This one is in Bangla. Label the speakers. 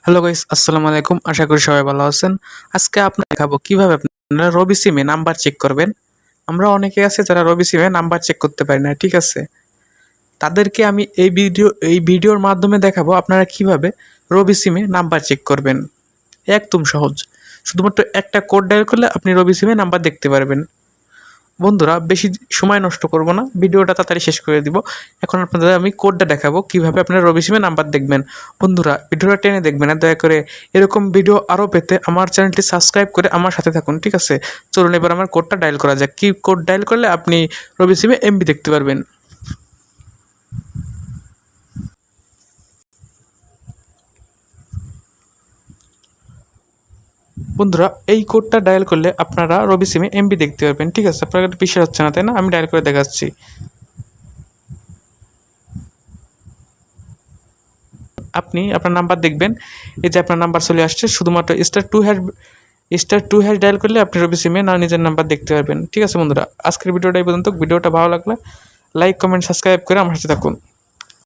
Speaker 1: হ্যালো গাইস, আসসালামু আলাইকুম। আশা করি সবাই ভালো আছেন। আজকে আপনাকে দেখাবো কিভাবে আপনারা রবি সিমে নাম্বার চেক করবেন। আমরা অনেকে আছে যারা রবি সিমে নাম্বার চেক করতে পারি না, ঠিক আছে? তাদেরকে আমি এই ভিডিওর মাধ্যমে দেখাবো আপনারা কিভাবে রবি সিমে নাম্বার চেক করবেন। একদম সহজ। শুধুমাত্র একটা কোড ডায়াল করলে আপনি রবি সিমে নাম্বার দেখতে পারবেন। বন্ধুরা, বেশি সময় নষ্ট করব না, ভিডিওটা তাড়াতাড়ি শেষ করে দিব। এখন আপনাদের আমি কোডটা দেখাবো কিভাবে আপনারা রবি সিমে নাম্বার দেখবেন। বন্ধুরা, ভিডিওটা টেনে দেখবেন না দয়া করে। এরকম ভিডিও আরও পেতে আমার চ্যানেলটি সাবস্ক্রাইব করে আমার সাথে থাকুন, ঠিক আছে? চলুন এবার আমার কোডটা ডায়াল করা যাক। কি কোড ডায়াল করলে আপনি রবি সিমে এমবি দেখতে পারবেন। বন্ধুরা, এই কোডটা ডায়াল করলে আপনারা রবি সিমে এমবি দেখতে পারবেন, ঠিক আছে? আপনার বিশ্বাস হচ্ছে না তাই না? আমি ডায়াল করে দেখাচ্ছি। আপনি আপনার নাম্বার দেখবেন, এই যে আপনার নাম্বার চলে আসছে। শুধুমাত্র *2# ডায়াল করলে আপনি রবি সিমে নিজের নাম্বার দেখতে পারবেন, ঠিক আছে বন্ধুরা? আজকের ভিডিওটা এই পর্যন্ত। ভিডিওটা ভালো লাগলে লাইক, কমেন্ট, সাবস্ক্রাইব করে আমার সাথে থাকুন।